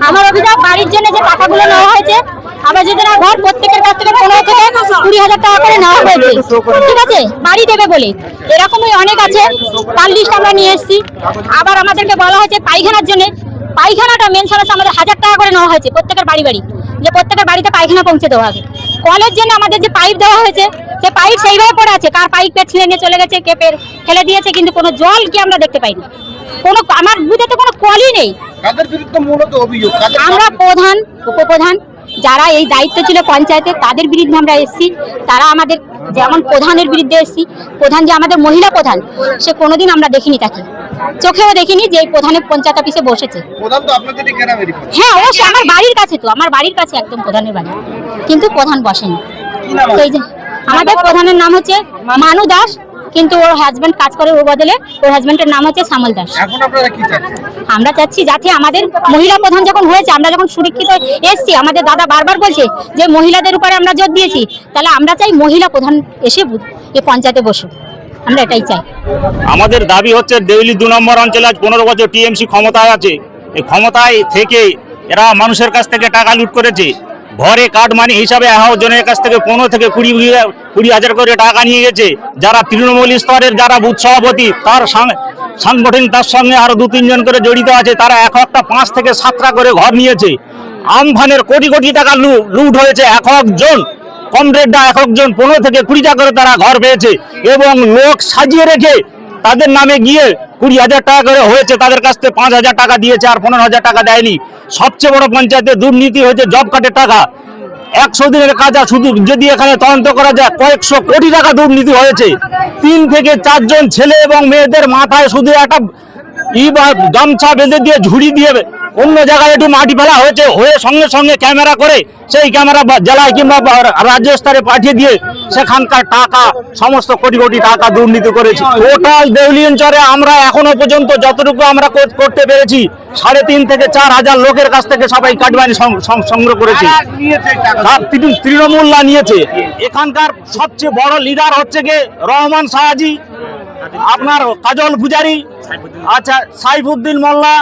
আমার অভিযোগ বাড়ির জন্য যে টাকাগুলো নেওয়া হয়েছে, আবার যোজনা ঘর প্রত্যেকের কাছ থেকে 15 থেকে 20,000 টাকা করে নেওয়া হয়েছে, ঠিক আছে, বাড়ি দেবে বলে। এরকমই অনেক আছে, তার লিস্ট আমরা নিয়ে এসেছি। আবার আমাদেরকে বলা হয়েছে পায়খানার জন্য, পায়খানাটা মেন সমস্যা, আমাদের 1000 টাকা করে নেওয়া হয়েছে প্রত্যেকের বাড়ি বাড়ি, যে প্রত্যেকের বাড়িতে পায়খানা পৌঁছে দেওয়া হবে। কলের জন্য আমাদের যে পাইপ দেওয়া হয়েছে, সে পাইপ সেইভাবে পড়ে আছে, কার পাইপটা ছিঁড়ে নিয়ে চলে গেছে, কে ফেলে দিয়েছে, কিন্তু কোনো জল কি আমরা দেখতে পাইনি। কোনো আমার বুঝে তো কোনো কলই নেই। কাদের বিরুদ্ধে মূলত অভিযোগ? আমরা প্রধান, উপপ্রধান, যারা এই দায়িত্ব ছিল পঞ্চায়েতে, তাদের বিরুদ্ধে আমরা এসেছি। তারা আমাদের, যেমন প্রধানের বিরুদ্ধে এসেছি, প্রধান যে আমাদের মহিলা প্রধান, সে কোনোদিন আমরা দেখিনি, তাকে চোখেও দেখিনি যে প্রধানের পঞ্চায়েত অফিসে বসেছে। প্রধান তো আপনাদের গ্রামেরই। হ্যাঁ, অবশ্যই আমার বাড়ির কাছে, তো আমার বাড়ির কাছে একদম প্রধানের বাড়ি, কিন্তু প্রধান বসেনি। এই যে আমাদের প্রধানের নাম হচ্ছে মানু দাস, কিন্তু ওর হাজবেন্ড কাজ করে ওর বদলে, ওর হাজবেন্ডের নাম হচ্ছে শ্যামল দাস। এখন আপনারা কি চাচ্ছেন? আমরা চাচ্ছি যাতে আমাদের মহিলা প্রধান যখন হয়েছে, আমরা যখন সুরক্ষিত এসছি, আমাদের দাদা বারবার বলছে যে মহিলাদের উপরে আমরা জোর দিয়েছি, তাহলে আমরা চাই মহিলা প্রধান এসে এই পঞ্চায়েতে বসুক, আমরা এটাই চাই। আমাদের দাবি হচ্ছে দেউলি 2 নম্বর অঞ্চলে আজ 15 বছর টিএমসি ক্ষমতায় আছে। এই ক্ষমতায় থেকে এরা মানুষের কাছ থেকে টাকা লুট করেছে। ঘরে কার্ড মানি হিসাবে জনের কাছ থেকে 15 থেকে 20,000 করে টাকা নিয়ে গেছে। যারা তৃণমূল স্তরের যারা বুথ সভাপতি, তার সাংগঠনিক তার সঙ্গে আরো 2-3 জন করে জড়িত আছে, তারা একটা 5 থেকে 7টা করে ঘর নিয়েছে। আমফানের কোটি কোটি টাকা লুট হয়েছে। একজন কমরেডরা, একজন 15 থেকে 20টা করে তারা ঘর পেয়েছে, এবং লোক সাজিয়ে রেখে তাদের নামে গিয়ে 20,000 টাকা করে হয়েছে, তাদের কাছ থেকে 5,000 টাকা দিয়েছে, আর 15,000 টাকা দেয়নি। সবচেয়ে বড় পঞ্চায়েতে দুর্নীতি হয়েছে জব কার্ডের টাকা। 100 দিনের কাজ, শুধু যদি এখানে তদন্ত করা যায়, কয়েকশো কোটি টাকা দুর্নীতি হয়েছে। 3 থেকে 4 জন ছেলে এবং মেয়েদের মাথায় শুধু একটা গামছা বেঁধে দিয়ে ঝুড়ি দিয়ে অন্য জায়গায় একটু মাটি ফেলা হয়েছে, হয়ে সঙ্গে সঙ্গে ক্যামেরা করে সেই ক্যামেরা জেলায় কিংবা রাজ্য স্তরে পাঠিয়ে দিয়ে সেখানকার টাকা, সমস্ত কোটি কোটি টাকা দুর্নীতি করেছে। টোটাল দেউলি অঞ্চলে আমরা এখনো পর্যন্ত যতটুকু আমরা করতে পেরেছি, 3.5 থেকে 4,000 লোকের কাছ থেকে সবাই কাটবানি সংগ্রহ করেছি। তৃণমূলরা নিয়েছে। এখানকার সবচেয়ে বড় লিডার হচ্ছে গিয়ে রহমান শাহজি, আপনার কাজল পূজারি, আচ্ছা সাইফুদ্দিন মোল্লা,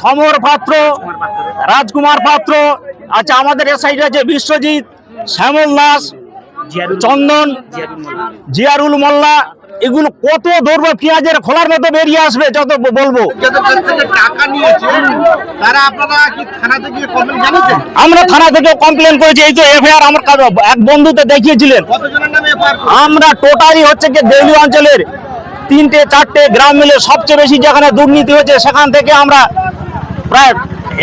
সমর পাত্র, রাজকুমার পাত্র, আচ্ছা আমাদের এ সাইডে আছে বিশ্বজিৎ, শ্যামল দাস, চন্দন, জিয়ারুল মোল্লা। এগুলো কত ধরবো, পেঁয়াজের খোলার মতো বেরিয়ে আসবে যত বলবো। আমরা থানা থেকে কমপ্লেন করেছি, এই তো এফআইআর আমার এক বন্ধুতে দেখিয়েছিলেন। আমরা টোটালি হচ্ছে কি দেউলি অঞ্চলের 3-4টে গ্রাম মিলে সবচেয়ে বেশি যেখানে দুর্নীতি হয়েছে, সেখান থেকে আমরা প্রায়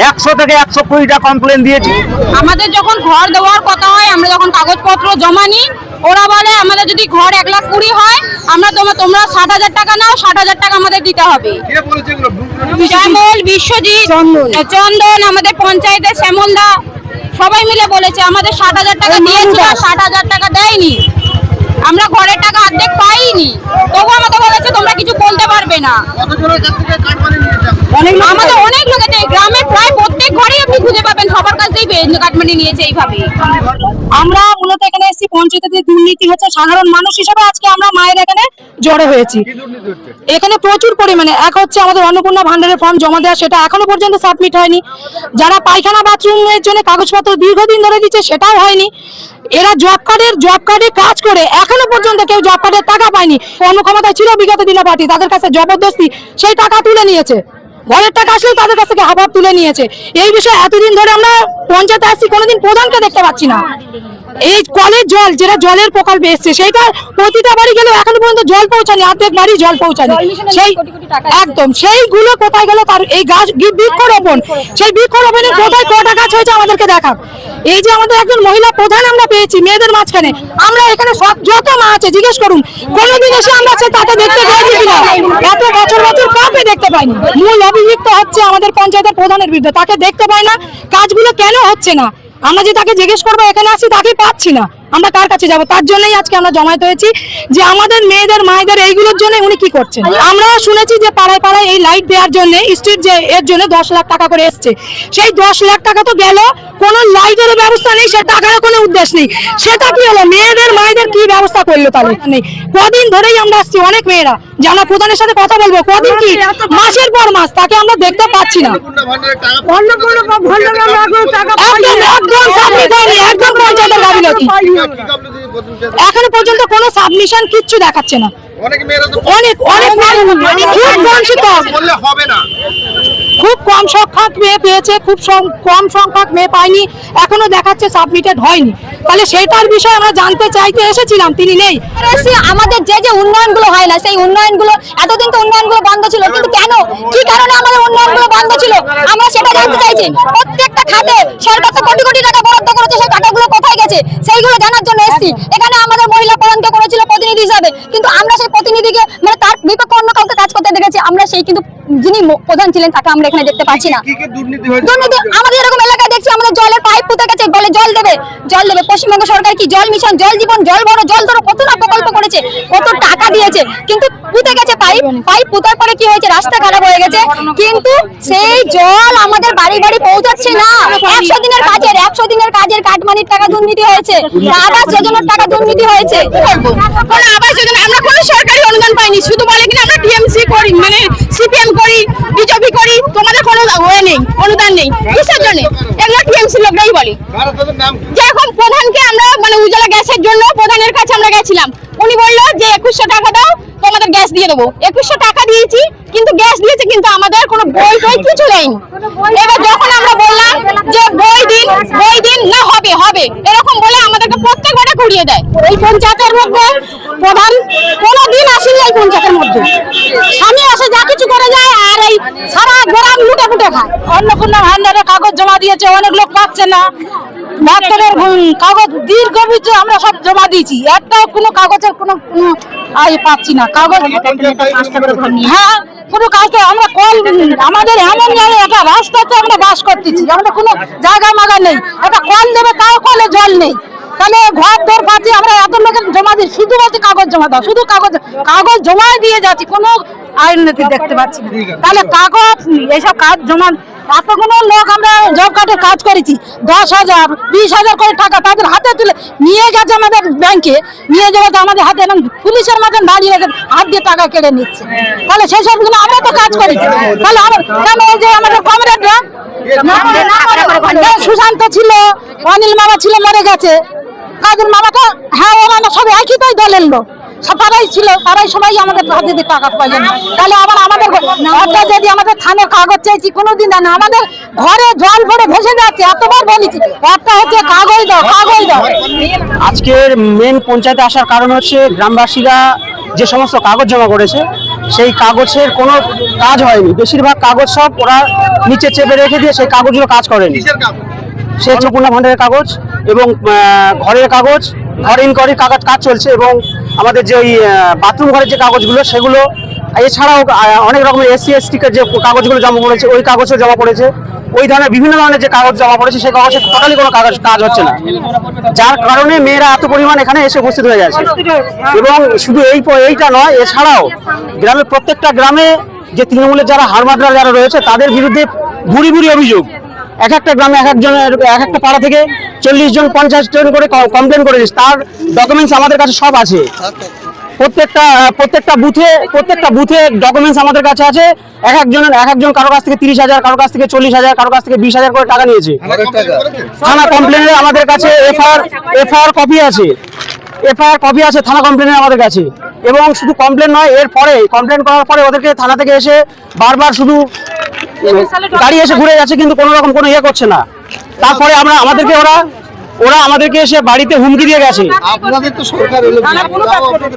100 থেকে 120টা কমপ্লেন দিয়েছি। আমাদের যখন ঘর দেওয়ার কথা হয়, আমরা যখন কাগজপত্র জমা নিই, ওরা বলে আমাদের যদি ঘর 1,20,000 হয়, আমরা তোমরা 60,000 টাকা নাও, 60,000 টাকা আমাদের দিতে হবে। শ্যামল, বিশ্বজিৎ, চন্দন, আমাদের পঞ্চায়েতের শ্যামলদা, সবাই মিলে বলেছে আমাদের 60,000 টাকা দিয়েছিল, 60,000 টাকা দেয়নি। আমরা ঘরের টাকা অর্ধেক পাইনি, তবু আমাদের বলেছে তোমরা কিছু বলতে পারবে না। আমাদের অনেক লোক আছে, গ্রামের প্রায় প্রত্যেক ঘরেই আপনি খুঁজে পাবেন, সবার কাছেই কাটমানি নিয়েছে এইভাবে। আমরা মূলত এখানে এসেছি পঞ্চায়েতে যে দুর্নীতি হচ্ছে, সাধারণ মানুষ হিসেবে আজকে আমরা মায়ের এখানে জড়ো হয়েছি। এখানে প্রচুর পরিমাণে, এক হচ্ছে আমাদের অন্নপূর্ণা ভান্ডারের ফর্ম জমা দেওয়া, সেটা এখনো পর্যন্ত সাবমিট হয়নি। যারা পায়খানা বাথরুমের জন্য কাগজপত্র দীর্ঘদিন ধরে দিচ্ছে, সেটাও হয়নি। এরা জব কার্ডে কাজ করে এখনো পর্যন্ত কেউ জব কার্ডের টাকা পায়নি। কর্মক্ষমতা ছিল বিগত দিনে পার্টি, তাদের কাছে জবরদস্তি সেই টাকা তুলে নিয়েছে। ঘরের টাকা আসলেও তাদের কাছ থেকে হাফ তুলে নিয়েছে। এই বিষয়ে এতদিন ধরে আমরা পঞ্চায়েতে আসছি, কোনোদিন প্রধানকে দেখতে পাচ্ছি না। এই কলের জল, যেটা জলের প্রকল্প এসছে, সেইটা প্রতিটা বাড়ি গেলেও এখনো পর্যন্ত জল পৌঁছানি, অর্ধেক বাড়ি জল পৌঁছানি। সেই একদম সেইগুলো কোথায় গেল? তার এই গাছ বৃক্ষরোপণ, সেই বৃক্ষরোপণের কোথায় কটা গাছ হয়েছে আমাদেরকে দেখান। এই যে আমাদের একজন মহিলা প্রধান আমরা পেয়েছি মেয়েদের মাঝখানে, আমরা এখানে সব যত মা আছে জিজ্ঞেস করুন, কোনোদিন এসে আমরা তাকে দেখতে পেয়েছি কিনা? এত বছর কাউকে দেখতে পাইনি। মূল অভিযুক্ত হচ্ছে আমাদের পঞ্চায়েতের প্রধানের বিরুদ্ধে, তাকে দেখতে পাই না। কাজগুলো কেন হচ্ছে না? আমরা যে তাকে জিজ্ঞেস করবো এখানে আসি, তাকে পাচ্ছি না। আমরা কার কাছে যাব? তার জন্যই আজকে আমরা জমায়েত হয়েছি যে আমাদের মেয়েদের মায়েদের এইগুলোর জন্য উনি কি করছেন। আমরা শুনেছি যে পাড়ায় পাড়ায় এই লাইট দেওয়ার জন্য স্ট্রিট যে এর জন্য 10 লাখ টাকা করে এসছে, সেই 10 লাখ টাকা তো গেল, কোনো লাইটের ব্যবস্থা নেই, সে টাকার কোনো উদ্দেশ্য নেই। সেটা কি হলো? মেয়েদের মায়েদের কি ব্যবস্থা করলো তাহলে? নেই। কদিন ধরেই আমরা আসছি অনেক মেয়েরা যে আমরা প্রধানের সাথে কথা বলবো, কদিন কি মাসের পর মাস তাকে আমরা দেখতে পাচ্ছি না। একদম পঞ্চায়েতের গাফিলতি। এখনো পর্যন্ত কোনো সাবমিশন কিচ্ছু দেখাচ্ছে না। অনেক মেয়েরা তো অনেক অনেক খুব বঞ্চিত, বললে হবে না। খুব কম সংখ্যক মেয়ে পেয়েছে, খুব কম সংখ্যক মেয়ে পায়নি, এখনো দেখাচ্ছে সাবমিটেড হয়নি। তাহলে সেটার বিষয়ে আমরা জানতে চাইতে এসেছিলাম, তিনি নেই। আমাদের যে যে উন্নয়নগুলো হয় না, সেই উন্নয়নগুলো এতদিন তো উন্নয়নগুলো বন্ধ ছিল, কিন্তু কেন, কি কারণে আমাদের উন্নয়নগুলো বন্ধ ছিল আমরা সেটা জানতে চাইছি। প্রত্যেকটা খাতে সরকার তো কোটি কোটি টাকা বরাদ্দ করেছে, সেই টাকাগুলো কোথায় গেছে সেইগুলো জানার জন্য এসেছি। এখানে আমাদের মহিলা প্রধানকে করেছিল প্রতিনিধি হিসাবে, কিন্তু আমরা সেই প্রতিনিধিকে মানে তার বিপক্ষে অন্য কাউকে কাজ করতে দেখেছি। আমরা সেই কিন্তু যিনি প্রধান ছিলেন তাকে আমরা এখানে দেখতে পাচ্ছি না। কি কি দুর্নীতি হয়েছে? দুর্নীতি আমাদের এরকম এলাকায় দেখছি, আমাদের জলের পাইপ পুঁতে গেছে, বলে জল দেবে। পশ্চিমবঙ্গ সরকার কি জল মিশন, জল জীবন, জল বড়, জল ধরো কত না প্রকল্প করেছে, কত টাকা দিয়েছে, কিন্তু পুঁতে গেছে পাইপ পুঁতার পরে কি হয়েছে, রাস্তা খারাপ হয়ে গেছে, কিন্তু সেই জল আমাদের বাড়ি বাড়ি পৌঁছাচ্ছে না। 100 দিনের কাজের কাটমানির টাকা দুর্নীতি হয়েছে, আবাস যোজনার টাকা দুর্নীতি হয়েছে। কোনো আবাস যোজনা আমরা কোনো সরকারি অনুদান পাইনি, শুধু বলে কিনা আমরা টিএমসি করি, মানে সিপিএম করি, বিজেপি করি, তোমাদের কোনো ওয়ে নেই, অনুদান নেই। কিসের জন্য? এগুলো টিএমসি লোকরাই বলে। কারা তাদের নাম? যেরকম প্রধানকে আমরা মানে উজালা গ্যাসের জন্য প্রধানের কাছে আমরা গেছিলাম, উনি বললো যে 2100 টাকা দাও তোমাদের গ্যাস দিয়ে দেবো। 2100 টাকা দিয়েছি, কিন্তু গ্যাস দিয়েছে, কিন্তু আমাদের কোনো বই কিছু নেই। এবার যখন আমরা বললাম যে বই দিন না, হবে এরকম বলে আমাদেরকে প্রত্যেকবারে ঘুরিয়ে দেয়। এই পঞ্চায়েতের মধ্যে প্রধান কোনোদিন আসেনি, এই পঞ্চায়েতের মধ্যে স্বামী আসে যা কিছু করে যায়, আর এই সারা গ্রাম লুটে ফুটে খায়। অন্নপূর্ণা ভান্ডারে কাগজ জমা দিয়েছে, অনেক লোক পাচ্ছে না। ডাক্তারের কাগজ দীর্ঘবিজ আমরা সব জমা দিয়েছি, একটাও কোনো কাগজের কোনো পাচ্ছি না। কাগজ হ্যাঁ, কোনো কাজটা আমরা কল, আমাদের এমন একটা রাস্তাতে আমরা বাস করতেছি, আমরা কোনো জায়গা মাগা নেই, একটা কল দেবে তাও কলে জল নেই। তাহলে ঘর দর পাচ্ছি আমরা, এত লোকের জমা দিই, শুধু বলছি কাগজ জমা দাও, শুধু কাগজ জমা দিয়ে যাচ্ছি, কোনো আইননীতি দেখতে পাচ্ছি না। তাহলে কাগজ এইসব কাজ জমা, এতগুলো লোক আমরা জব কার্ডের কাজ করেছি, 10,000 20,000 করে টাকা তাদের হাতে তুলে নিয়ে গেছে আমাদের ব্যাংকে, নিয়ে যাওয়া তো আমাদের হাতে এবং পুলিশের মতন দাঁড়িয়ে রেখে হাত দিয়ে টাকা কেড়ে নিচ্ছে। তাহলে সেই সবগুলো আমরা তো কাজ করেছি, তাহলে কেন এই যে আমাদের কমরেডরা সুশান্ত ছিল, অনিল মামা ছিল, মরে গেছে, কাদের মামাটা, হ্যাঁ ওরা সব একই তাই দলের লোক, তারাই ছিল, তারাই সবাই আমাদের হাতে দিয়ে টাকা পাইলেন। তাহলে আবার আমাদের ঘরটা যদি আমাদের থানের কাগজ চাইছি, কোনোদিন না, আমাদের ঘরে জল পড়ে ভেসে যাচ্ছে, এতবার বলেছি, একটা হচ্ছে কাগজ দাও। আজকের মেন পঞ্চায়েতে আসার কারণ হচ্ছে গ্রামবাসীরা যে সমস্ত কাগজ জমা করেছে, সেই কাগজের কোনো কাজ হয়নি। বেশিরভাগ কাগজ সব ওরা নিচে চেপে রেখে দিয়ে সেই কাগজগুলো কাজ করেনি। কিসের কাগজ? সেই অন্নপূর্ণা ভান্ডারের কাগজ এবং ঘরের কাগজ, ঘর ইনকোয়ারির কাজ চলছে, এবং আমাদের যে ওই বাথরুম ঘরের যে কাগজগুলো সেগুলো, এছাড়াও অনেক রকমের SC ST যে কাগজগুলো জমা পড়েছে, ওই কাগজও জমা পড়েছে। ওই ধরনের বিভিন্ন ধরনের যে কাগজ জমা পড়েছে, সেই কাগজে টোটালি কোনো কাজ হচ্ছে না, যার কারণে মেয়েরা এত পরিমাণ এখানে এসে উপস্থিত হয়ে যাচ্ছে। এবং শুধু এইটা নয়, এছাড়াও গ্রামের প্রত্যেকটা গ্রামে যে তৃণমূলের যারা হারমাদরা যারা রয়েছে, তাদের বিরুদ্ধে ভুরি ভুরি অভিযোগ। এক একটা গ্রামে এক একটা পাড়া থেকে 40 জন 50 জন করে কমপ্লেন করেছে, তার ডকুমেন্টস আমাদের কাছে সব আছে। প্রত্যেকটা বুথে ডকুমেন্টস আমাদের কাছে আছে। এক একজন কারো কাছ থেকে 30,000, কারো কাছ থেকে 40,000, কারো কাছ থেকে 20,000 করে টাকা নিয়েছে। থানা কমপ্লেনের আমাদের কাছে এফআইআর কপি আছে, থানা কমপ্লেনের আমাদের কাছে। এবং শুধু কমপ্লেন নয়, কমপ্লেন করার পরে ওদেরকে থানা থেকে এসে বারবার শুধু গাড়ি এসে ঘুরে যাচ্ছে, কিন্তু কোনো রকম কোনো ইয়ে করছে না। তারপরে ওরা আমাদেরকে এসে বাড়িতে হুমকি দিয়ে গেছে। আপনাদের তো সরকার এলো,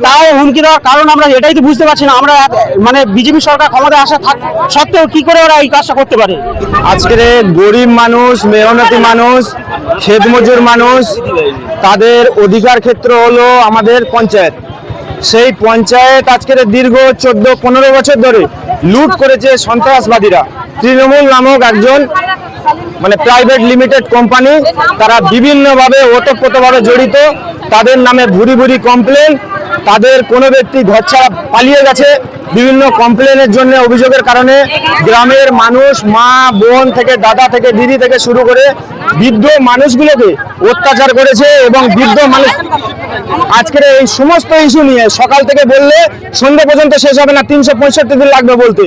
তাও হুমকি দেওয়ার কারণ আমরা এটাই তো বুঝতে পারছি না। আমরা মানে বিজেপি সরকার ক্ষমতা আসা সত্ত্বেও কি করে ওরা এই কাজটা করতে পারে? আজকের গরিব মানুষ, মেহনতি মানুষ, ক্ষেত মজুর মানুষ, তাদের অধিকার ক্ষেত্র হলো আমাদের পঞ্চায়েত। সেই পঞ্চায়েত আজকের দীর্ঘ 14-15 বছর ধরে লুট করেছে সন্ত্রাসবাদীরা। তৃণমূল নামক একজন মানে প্রাইভেট লিমিটেড কোম্পানি, তারা বিভিন্নভাবে ওতপ্রোতভাবে জড়িত। তাদের নামে ভুরি ভুরি কমপ্লেন, তাদের কোনো ব্যক্তি ঘর ছাড়া পালিয়ে গেছে বিভিন্ন কমপ্লেনের জন্য, অভিযোগের কারণে গ্রামের মানুষ, মা বোন থেকে দাদা থেকে দিদি থেকে শুরু করে বৃদ্ধ মানুষগুলোকে অত্যাচার করেছে। এবং বৃদ্ধ মানুষ আজকের এই সমস্ত ইস্যু নিয়ে সকাল থেকে বললে সন্ধ্যে পর্যন্ত শেষ হবে না, 365 দিন লাগবে বলতে।